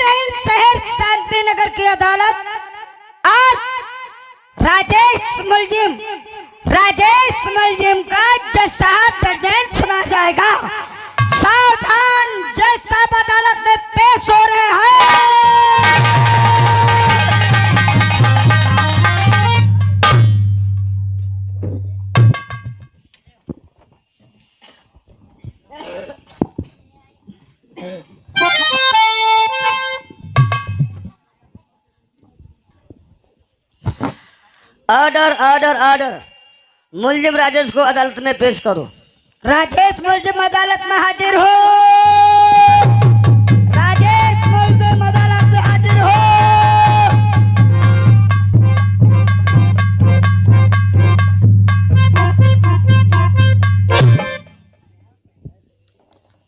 रही शहर शांति नगर की अदालत आज राजेश मुलजिम का जज साहब जजमेंट सुना जाएगा। सावधान, जज साहब अदालत में पेश हो रहे हैं। Order order order. मुलजिम राजेश को अदालत में पेश करो। राजेश मुलजिम अदालत में हाजिर हो। राजेश मुलजिम अदालत में हाजिर हो।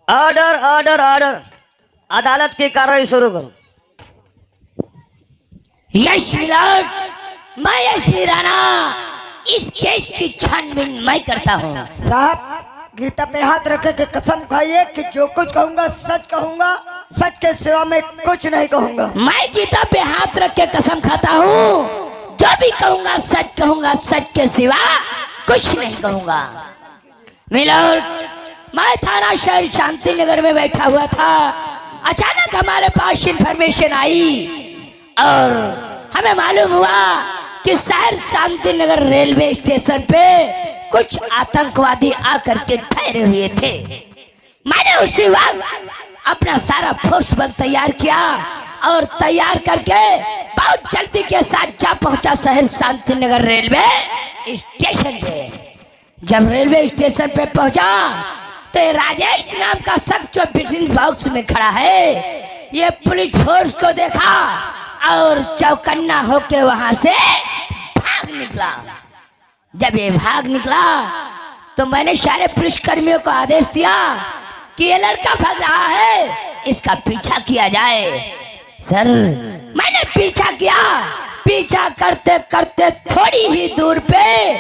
Order order order. अदालत की कार्रवाई शुरू करो। यश मिलर्ड, मैं यशवी राणा इस केस की छानबीन मैं करता हूँ। साहब, गीता पे हाथ रखे के कसम खाइए कि जो कुछ कहूंगा सच कहूंगा, सच के सिवा मैं कुछ नहीं कहूंगा। मैं गीता पे हाथ रख के कसम खाता हूँ, जो भी कहूंगा, सच के सिवा कुछ नहीं कहूंगा। मिलर्ड, मैं थाना शहर शांति नगर में बैठा हुआ था। अचानक हमारे पास इंफॉर्मेशन आई और हमें मालूम हुआ कि शहर शांति नगर रेलवे स्टेशन पे कुछ आतंकवादी आकर के ठहरे हुए थे। मैंने उसी वक्त अपना सारा फोर्स बल तैयार किया और तैयार करके बहुत जल्दी के साथ जा पहुंचा शहर शांति नगर रेलवे स्टेशन पे। जब रेलवे स्टेशन पे पहुंचा तो राजेश नाम का शख्स जो बिजनेस बॉक्स में खड़ा है, ये पुलिस फोर्स को देखा और चौकन्ना होके वहां से भाग निकला। जब ये भाग निकला तो मैंने सारे पुलिस कर्मियों को आदेश दिया कि ये लड़का भाग रहा है, इसका पीछा किया जाए। सर, मैंने पीछा किया। पीछा करते करते थोड़ी ही दूर पे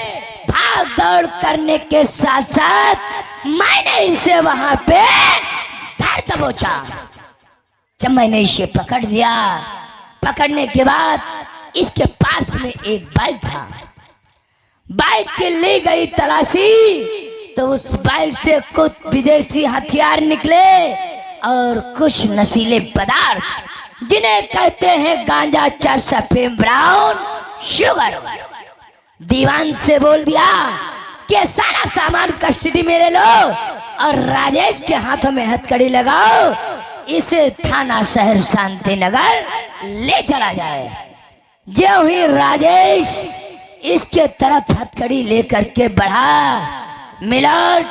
भाग दौड़ करने के साथ साथ मैंने इसे वहां पे धर दबोचा। जब मैंने इसे पकड़ दिया, पकड़ने के बाद इसके पास में एक बाइक था। बाइक की ली गई तलाशी तो उस बाइक से कुछ विदेशी हथियार निकले और कुछ नशीले पदार्थ जिन्हें कहते हैं गांजा, चरस, अफीम, ब्राउन शुगर। दीवान से बोल दिया कि सारा सामान कस्टडी में ले लो और राजेश के हाथों में हथकड़ी लगाओ, इसे थाना शहर शांति नगर ले चला जाए। जो ही राजेश इसके तरफ हथकड़ी लेकर के बढ़ा, मिलर्ड,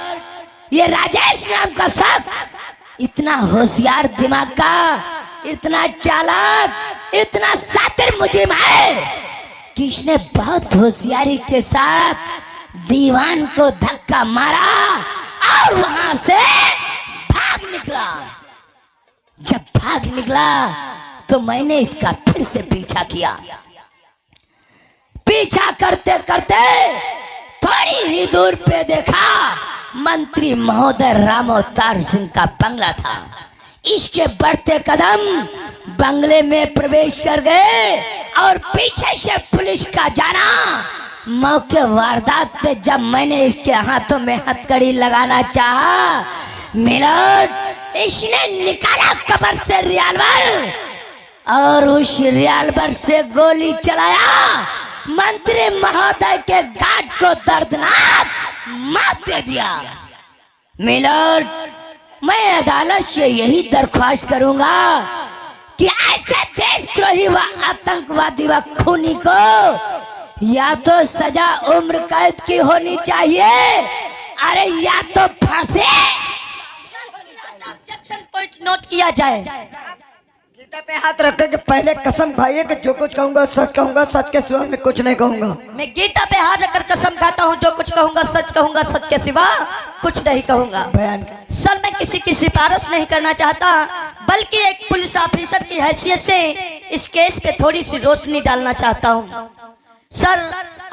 ये राजेश नाम का शख्स इतना होशियार दिमाग का, इतना चालाक, इतना शातिर मुजरिम है कि इसने बहुत होशियारी के साथ दीवान को धक्का मारा और वहां से भाग निकला। जब भाग निकला तो मैंने इसका फिर से पीछा किया। पीछा करते करते थोड़ी ही दूर पे देखा मंत्री महोदय रामोतार सिंह का बंगला था। इसके बढ़ते कदम बंगले में प्रवेश कर गए और पीछे से पुलिस का जाना। मौके वारदात पे जब मैंने इसके हाथों में हथकड़ी लगाना चाहा, मिलर्ड, इसने निकाला कबर से रिवॉल्वर और उस रिवॉल्वर से गोली चलाया। मंत्री महोदय के गार्ड को दर्दनाक मौत दे दिया। मिलर्ड, मैं अदालत से यही दरख्वास्त करूंगा कि ऐसे देशद्रोही व आतंकवादी व खूनी को या तो सजा उम्र कैद की होनी चाहिए, अरे या तो फांसी। ऑब्जेक्शन पॉइंट नोट किया जाए। गीता पे हाथ रखे के पहले कसम खाइए कि जो कुछ कहूंगा, सच के सिवा मैं कुछ नहीं कहूंगा। मैं गीता पे हाथ रखकर कसम खाता हूँ, जो कुछ कहूंगा, सच के सिवा कुछ नहीं कहूंगा। बयान सर, मैं किसी की सिफारिश नहीं करना चाहता, बल्कि एक पुलिस ऑफिसर की हैसियत से इस केस पे थोड़ी सी रोशनी डालना चाहता हूँ। सर,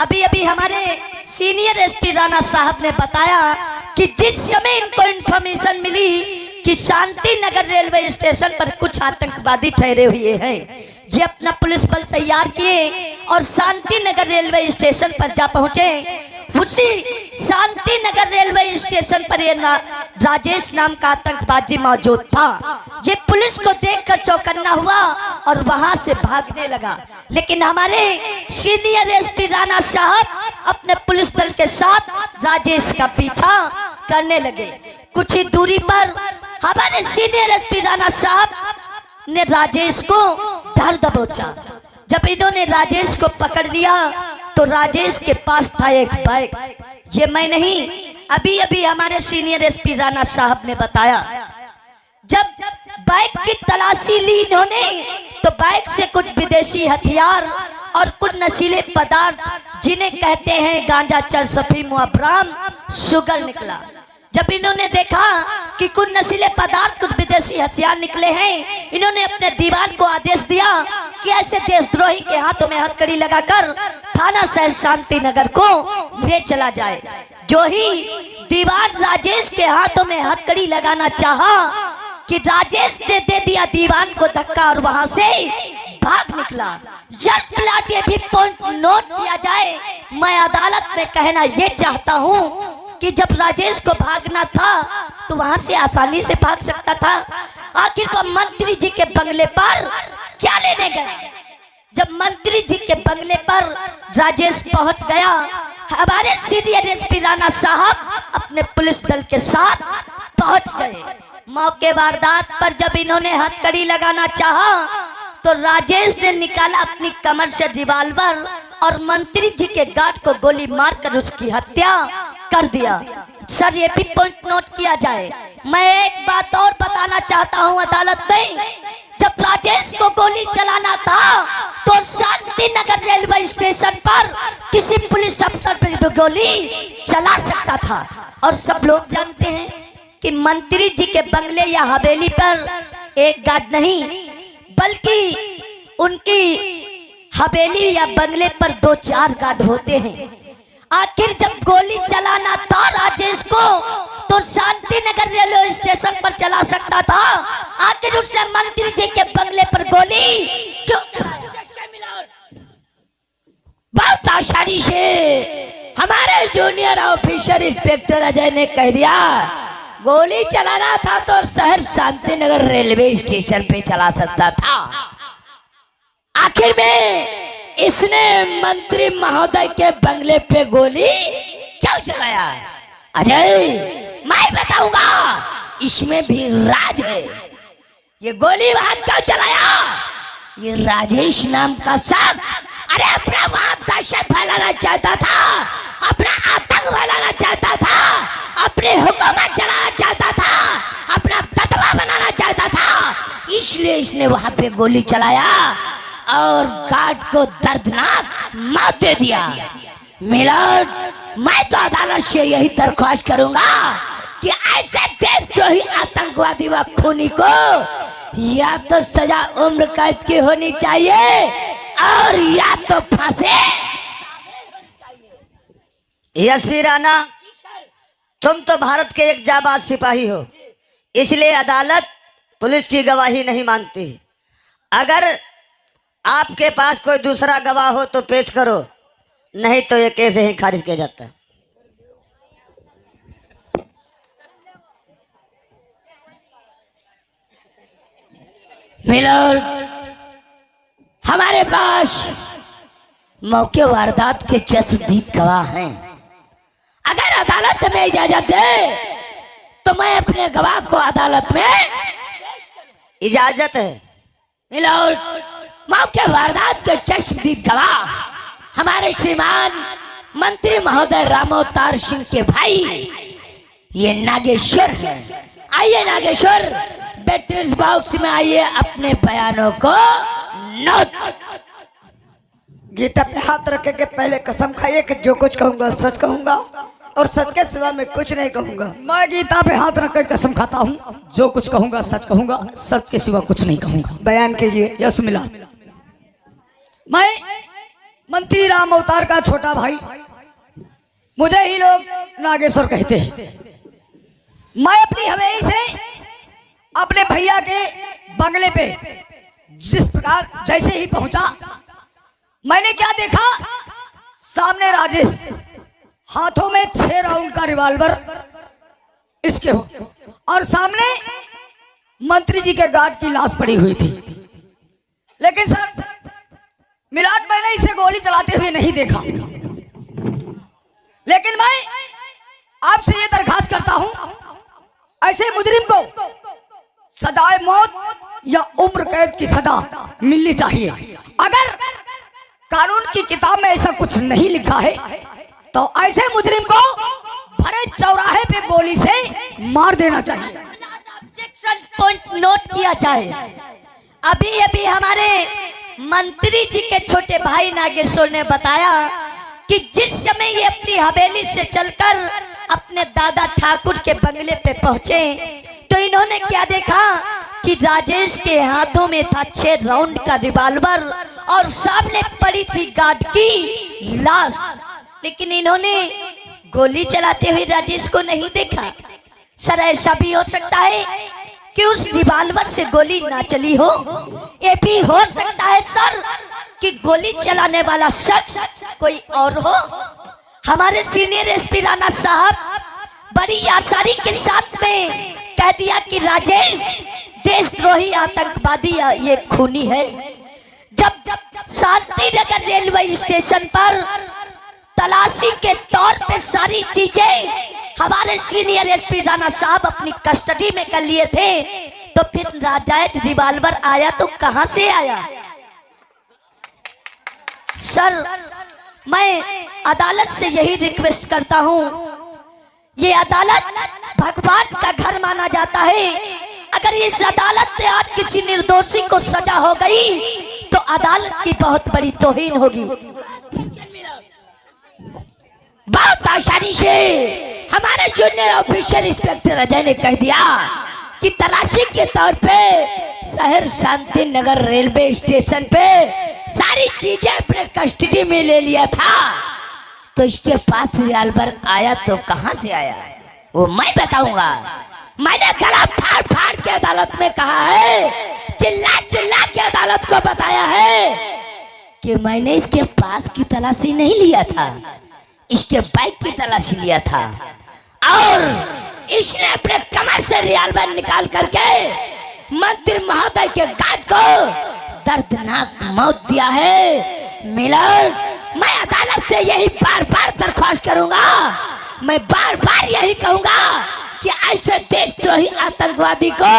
अभी अभी हमारे सीनियर एसपी राणा साहब ने बताया कि जिस समय इनको इंफॉर्मेशन मिली कि शांति नगर रेलवे स्टेशन पर कुछ आतंकवादी ठहरे हुए हैं, जो अपना पुलिस बल तैयार किए और शांति नगर रेलवे स्टेशन पर जा पहुंचे। उसी शांति नगर रेलवे स्टेशन पर ये राजेश नाम का आतंकवादी मौजूद था। ये पुलिस को देखकर चौकन्ना हुआ और वहां से भागने लगा, लेकिन हमारे सीनियर एसपी राणा साहब अपने पुलिस दल के साथ राजेश का पीछा करने लगे। कुछ ही दूरी पर हमारे सीनियर एसपी राणा साहब ने राजेश को धर दबोचा। जब इन्होंने राजेश को पकड़ लिया तो राजेश के पास था एक बैग। ये मैं नहीं, अभी अभी हमारे सीनियर एसपी राणा साहब ने बताया। जब बैग की तलाशी ली इन्होंने तो बैग से कुछ विदेशी हथियार और कुछ नशीले पदार्थ जिन्हें कहते हैं गांजा, चरस, अफीम, अफराम, शुगर निकला। जब इन्होंने देखा कि कुछ नशीले पदार्थ, कुछ विदेशी हथियार निकले हैं, इन्होंने अपने दीवान को आदेश दिया कि ऐसे देशद्रोही के हाथों में हथकड़ी लगाकर थाना शहर शांति नगर को ले चला जाए। जो ही दीवान राजेश के हाथों में हथकड़ी लगाना चाहा कि राजेश ने दे दिया दीवान को धक्का और वहां से भाग निकला। जस्ट प्लाट ये भी पॉइंट नोट किया जाए। मैं अदालत में कहना ये चाहता हूँ कि जब राजेश को भागना था तो वहां से आसानी से भाग सकता था। आखिर वो मंत्री जी के बंगले पर क्या लेने गए? जब मंत्री जी के बंगले पर राजेश पहुंच गया, हमारे सीनियर एसपी राणा साहब अपने पुलिस दल के साथ पहुंच गए। मौके वारदात पर जब इन्होंने हथकड़ी लगाना चाहा तो राजेश ने निकाला अपनी कमर से रिवाल्वर और मंत्री जी के गार्ड को गोली मारकर उसकी हत्या कर दिया। सर ये भी पॉइंट नोट किया जाए। मैं एक बात और बताना चाहता हूं अदालत में, जब राजेश को गोली चलाना था तो शांति नगर रेलवे स्टेशन पर किसी पुलिस अफसर पर भी गोली चला सकता था। और सब लोग जानते हैं कि मंत्री जी के बंगले या हवेली पर एक गार्ड नहीं बल्कि उनकी हवेली या बंगले पर 2-4 गार्ड होते हैं। आखिर जब गोली चलाना था राजेश को तो शांति नगर रेलवे स्टेशन पर चला सकता था, आखिर उसने मंत्री जी के बंगले पर गोली क्यों? बहुत आसानी से हमारे जूनियर ऑफिसर इंस्पेक्टर अजय ने कह दिया गोली चलाना था तो शहर शांति नगर रेलवे स्टेशन पे चला सकता था। आखिर में इसने मंत्री महोदय के बंगले पे गोली क्यों चलाया? अजय मैं बताऊंगा, इसमें भी राज है। ये गोली वहां क्यों चलाया? ये राजेश नाम का शख्स अरे अपना वहां दहशत फैलाना चाहता था, अपना आतंक फैलाना चाहता था, अपने हुकूमत चलाना चाहता था, अपना दबदबा बनाना चाहता था। इसलिए इसने वहां पे गोली चलाया और गार्ड को दर्दनाक मौत दे दिया। मिलर्ड, मैं तो अदालत से यही दरख्वास्त करूंगा कि ऐसे देशद्रोही आतंकवादी व खूनी को या तो सजा उम्र कैद की होनी चाहिए और या तो फांसी। एसपी राणा, तुम तो भारत के एक जाबाज सिपाही हो, इसलिए अदालत पुलिस की गवाही नहीं मानती। अगर आपके पास कोई दूसरा गवाह हो तो पेश करो, नहीं तो ये केस ही खारिज किया जाता है। मिलर, हमारे पास मौके वारदात के चश्मदीद गवाह हैं। अगर अदालत हमें इजाजत दे तो मैं अपने गवाह को अदालत में इजाजत है। मिलर, मौके वारदात के चश्मदीद गवाह हमारे श्रीमान मंत्री महोदय रामोवतार सिंह के भाई ये नागेश्वर है। आइए नागेश्वर, बैटर्स बॉक्स में आइए, अपने बयानों को नोट। गीता पे हाथ रखे के पहले कसम खाइए कि जो कुछ कहूंगा सच कहूंगा और सच के सिवा मैं कुछ नहीं कहूंगा। मैं गीता पे हाथ रख कर कसम खाता हूँ, जो कुछ कहूंगा सच कहूंगा, सच के सिवा कुछ नहीं कहूंगा। बयान कीजिए। यस मिला। मैं मंत्री राम अवतार का छोटा भाई, मुझे ही लोग नागेश्वर कहते हैं। मैं अपनी हवेली से अपने भैया के बंगले पे जिस प्रकार जैसे ही पहुंचा, मैंने क्या देखा, सामने राजेश हाथों में 6 राउंड का रिवॉल्वर इसके हो, और सामने मंत्री जी के गार्ड की लाश पड़ी हुई थी। लेकिन सर मिलाट, मैंने इसे गोली चलाते हुए नहीं देखा। लेकिन मैं आपसे ये दरखास्त करता हूं, ऐसे मुजरिम को सजाए मौत या उम्र कैद की सजा मिलनी चाहिए। अगर कानून की किताब में ऐसा कुछ नहीं लिखा है तो ऐसे मुजरिम को भरे चौराहे पे गोली से मार देना चाहिए। ऑब्जेक्शन पॉइंट नोट किया जाए। अभी अभी हमारे मंत्री जी के छोटे भाई नागेश्वर ने बताया कि जिस समय ये अपनी हवेली से चलकर अपने दादा ठाकुर के बंगले पे पहुंचे तो इन्होंने क्या देखा कि राजेश के हाथों में था 6 राउंड का रिवॉल्वर और सामने पड़ी थी गार्ड की लाश। लेकिन इन्होंने गोली चलाते हुए राजेश को नहीं देखा। सर ऐसा भी हो सकता है कि उस रिवॉल्वर से गोली ना चली हो। ये भी हो सकता है सर कि गोली चलाने वाला शख्स कोई और हो। हमारे सीनियर एसपी राणा साहब बड़ी आसानी के साथ में कह दिया कि राजेश देशद्रोही आतंकवादी ये खूनी है। जब शांति नगर रेलवे स्टेशन पर तलाशी के तौर पे सारी चीजें हमारे सीनियर एसपी राणा साहब अपनी कस्टडी में कर लिए थे, तो फिर नाजायज रिवॉल्वर आया तो कहां से आया? सर मैं अदालत से यही रिक्वेस्ट करता हूं, ये अदालत भगवान का घर माना जाता है। अगर इस अदालत में आज किसी निर्दोषी को सजा हो गई तो अदालत की बहुत बड़ी तौहीन होगी। बहुत आसानी से हमारे जूनियर ऑफिसर इंस्पेक्टर अजय ने कह दिया कि तलाशी के तौर पे शहर शांति नगर रेलवे स्टेशन पे सारी चीजें अपने कस्टडी में ले लिया था। तो इसके पास रिवॉल्वर आया तो कहां से आया वो मैं बताऊंगा। मैंने गला फाड़ फाड़ के अदालत में कहा है, चिल्ला चिल्ला के अदालत को बताया है कि मैंने इसके पास की तलाशी नहीं लिया था, इसके बाइक की तलाशी लिया था और इसने अपने कमर से रिवॉल्वर निकाल करके मंत्री महोदय के गार्ड को दर्दनाक मौत दिया है। मिलर, मैं अदालत से यही बार बार दरख्वास्त करूंगा, मैं बार बार यही कहूंगा कि ऐसे देशद्रोही आतंकवादी को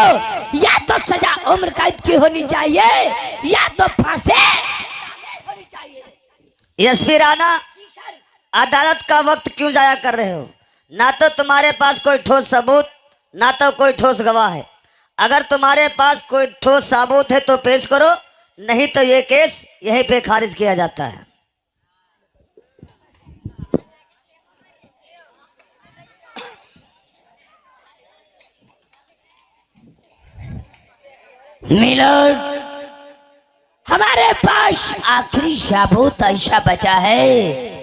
या तो सजा उम्र कैद की होनी चाहिए या तो फांसी होनी चाहिए। एसपी राणा, अदालत का वक्त क्यों जाया कर रहे हो? ना तो तुम्हारे पास कोई ठोस सबूत, ना तो कोई ठोस गवाह है। अगर तुम्हारे पास कोई ठोस सबूत है तो पेश करो, नहीं तो ये केस यहीं पे खारिज किया जाता है। मिलर, हमारे पास आखिरी सबूत ऐसा बचा है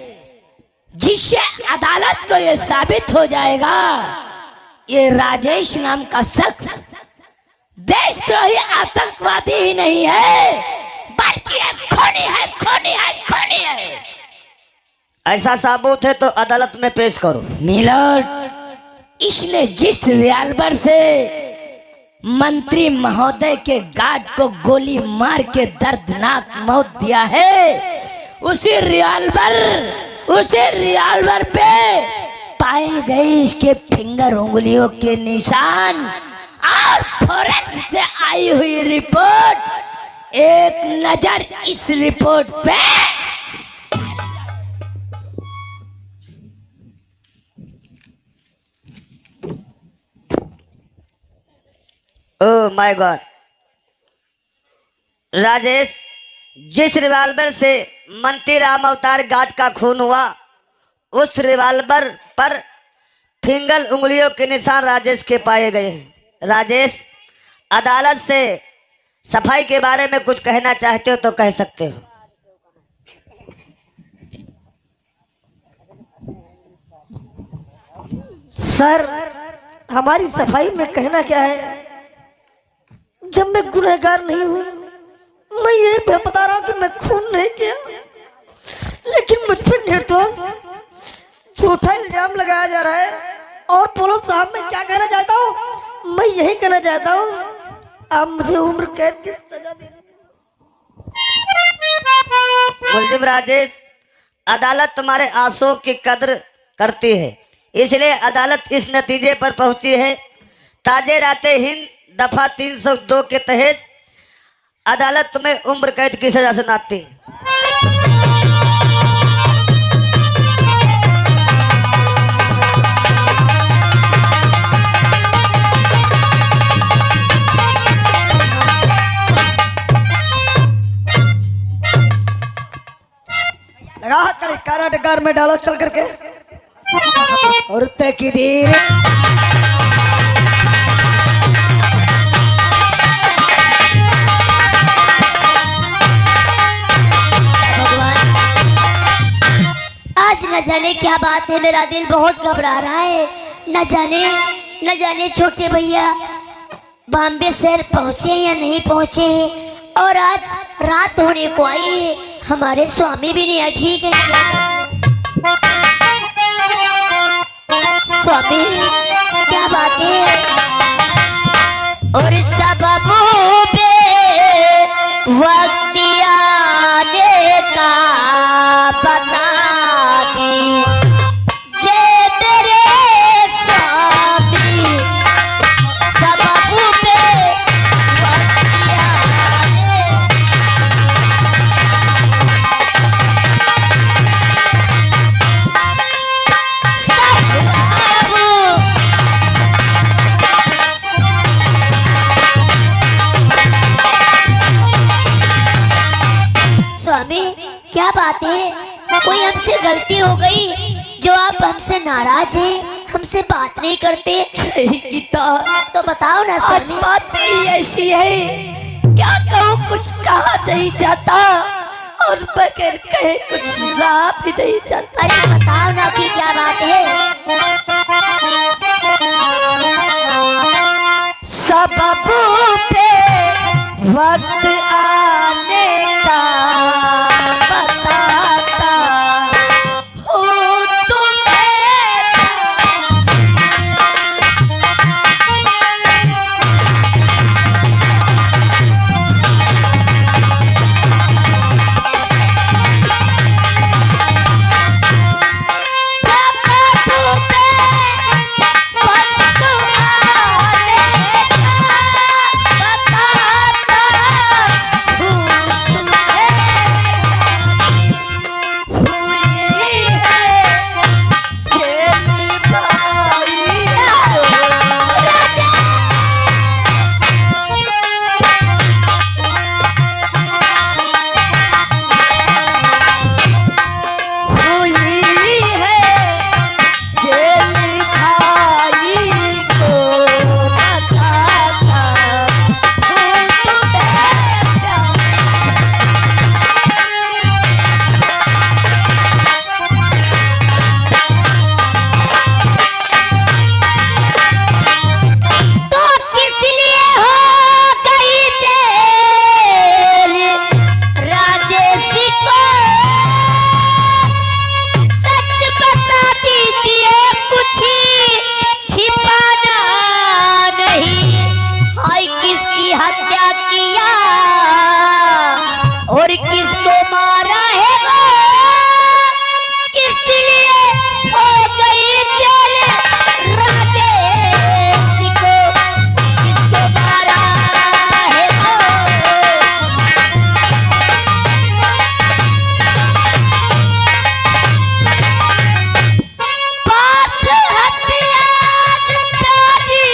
जिससे अदालत को यह साबित हो जाएगा ये राजेश नाम का शख्स देशद्रोही आतंकवादी ही नहीं है बल्कि एक खूनी है, खूनी है, खूनी है। ऐसा सबूत है तो अदालत में पेश करो। मिलर, इसने जिस रिवॉल्वर से मंत्री महोदय के गार्ड को गोली मार के दर्दनाक मौत दिया है, उसी रिवॉल्वर पे पाए गए इसके फिंगर उंगलियों के निशान और फोरेंसिक से आई हुई रिपोर्ट। एक नजर इस रिपोर्ट पे। ओह माय गॉड, राजेश, जिस रिवॉल्वर से मंत्री राम अवतार गार्ड का खून हुआ उस रिवॉल्वर पर फिंगर उंगलियों के निशान राजेश के पाए गए हैं। राजेश, अदालत से सफाई के बारे में कुछ कहना चाहते हो तो कह सकते हो। सर, हमारी सफाई में कहना क्या है, जब मैं गुनहगार नहीं हूँ, मैं ये बता रहा हूँ कि मैं खून नहीं किया, लेकिन मुझ पर निर्दोष झूठा इल्जाम लगाया जा रहा है। और पुलिस साहब, मैं क्या कहना चाहता हूँ, मैं यही कहना चाहता हूँ, आप मुझे उम्र कैद की सजा दे। मुलजिम राजेश, अदालत तुम्हारे आंसुओं की कद्र करती है, इसलिए अदालत इस नतीजे पर पहुंची है। ताजे राते हिंद दफा 302 के तहत अदालत तुम्हें उम्र कैद की सजा सुनाती है। लगा हाथ कड़ी कारागार में डालो चल करके। और तकदीर आज न जाने क्या बात है, मेरा दिल बहुत घबरा रहा है। न जाने छोटे भैया बॉम्बे शहर पहुंचे या नहीं पहुंचे, और आज रात होने को आई है, हमारे स्वामी भी नहीं है। ठीक है स्वामी, क्या बात है? और सबबू पे वक्त आने का बता दी जे मेरे स्वामी, सबबू पे वक्त आने। स्वामी क्या बात है? कोई हमसे गलती हो गई जो आप हमसे नाराज हैं, हमसे बात नहीं करते? गीता तो बताओ ना स्वामी। बात ही ऐसी है, क्या कहूँ, कुछ कहा नहीं जाता और बगैर कहे कुछ रहा भी नहीं जाता। अरे बताओ ना कि क्या बात है? सबबू पे वक्त आने का बताता हूँ तुम्हें। सबबू पे वक्त आने का बताता हूँ तुम्हें। हुई है जेल भाई राजा। हुई है जेल भाई को बताता हूँ तुम्हें। तो किस लिए हो गई जेल राजेश को? सच बता दीजिए, कुछ छिपाना नहीं। हाय किसकी हत्या किया और किसको मारा है वो? किस लिए हो गई जेल राजेश को? किसको मारा है वो? बात हथियार तारी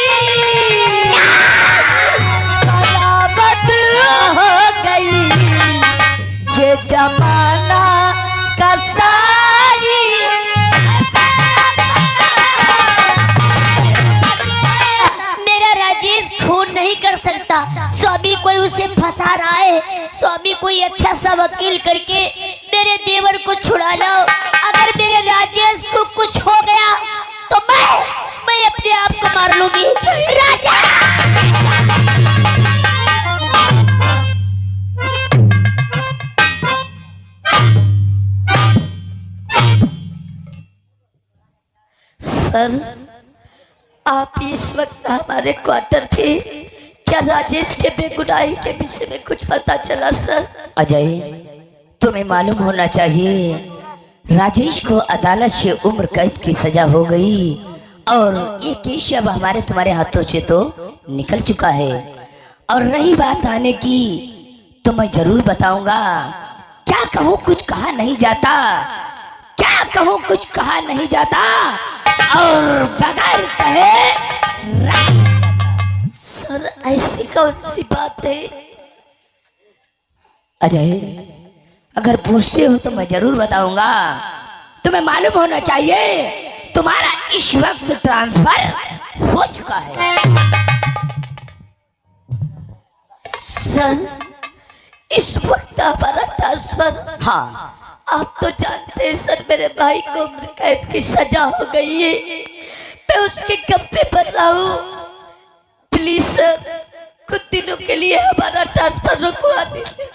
बराबत हो गई, ये जमाना का सारी। मेरा राजेश खून नहीं कर सकता। स्वामी कोई उसे फंसा रहा है। स्वामी कोई अच्छा सा वकील करके मेरे देवर को छुड़ा लाओ। अगर मेरे राजेश को कुछ हो गया तो मैं अपने आप को मार लूंगी। राजा सर, आप इस वक्त हमारे क्वार्टर थे, क्या राजेश के बेगुनाही के विषय में कुछ पता चला सर? अजय, तुम्हें मालूम होना चाहिए राजेश को अदालत से उम्र कैद की सजा हो गई और ये केस अब हमारे तुम्हारे हाथों से तो निकल चुका है। और रही बात आने की, तो मैं जरूर बताऊंगा। क्या कहूँ, कुछ कहा नहीं जाता, क्या कहूँ, कुछ कहा नहीं जाता, और बगैर कहे रहा नहीं जाता। सर ऐसी कौन सी बात है? अजय, अगर पूछते हो तो मैं जरूर बताऊंगा। तुम्हें मालूम होना चाहिए तुम्हारा इस वक्त ट्रांसफर हो चुका है। सर, इस वक्त हमारा ट्रांसफर? हाँ, आप तो जानते हैं सर, मेरे भाई को उम्र कैद की सजा हो गई है, मैं उसके गप्पे पर रहा हूँ। प्लीज सर, कुछ दिनों के लिए हमारा ट्रांसफर रुकवा दीजिए।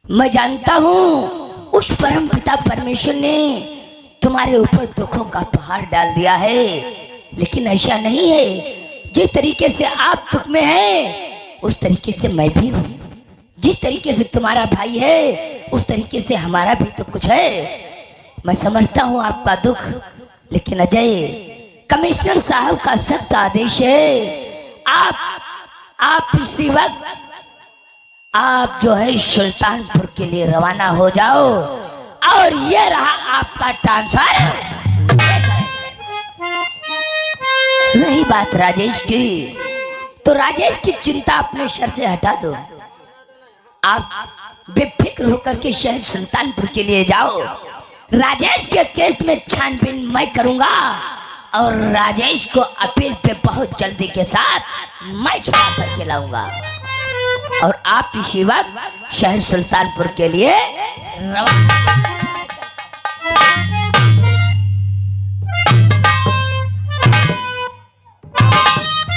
मैं जानता हूँ उस परम पिता परमेश्वर ने तुम्हारे ऊपर दुखों का पहाड़ डाल दिया है, लेकिन ऐसा नहीं है। जिस तरीके से आप दुख में हैं उस तरीके से मैं भी हूँ। जिस तरीके से तुम्हारा भाई है उस तरीके से हमारा भी तो कुछ है। मैं समझता हूँ आपका दुख, लेकिन अजय, कमिश्नर साहब का सख्त आदेश है, आप इसी वक्त आप जो है सुल्तानपुर के लिए रवाना हो जाओ, और ये रहा आपका ट्रांसफर। रही बात राजेश की, तो राजेश की चिंता अपने सर से हटा दो। आप बेफिक्र होकर के शहर सुल्तानपुर के लिए जाओ। राजेश के केस में छानबीन मैं करूंगा और राजेश को अपील पे बहुत जल्दी के साथ मैं छुड़ा करके लाऊंगा, और आप इसी वक्त शहर सुल्तानपुर के लिए रवाना।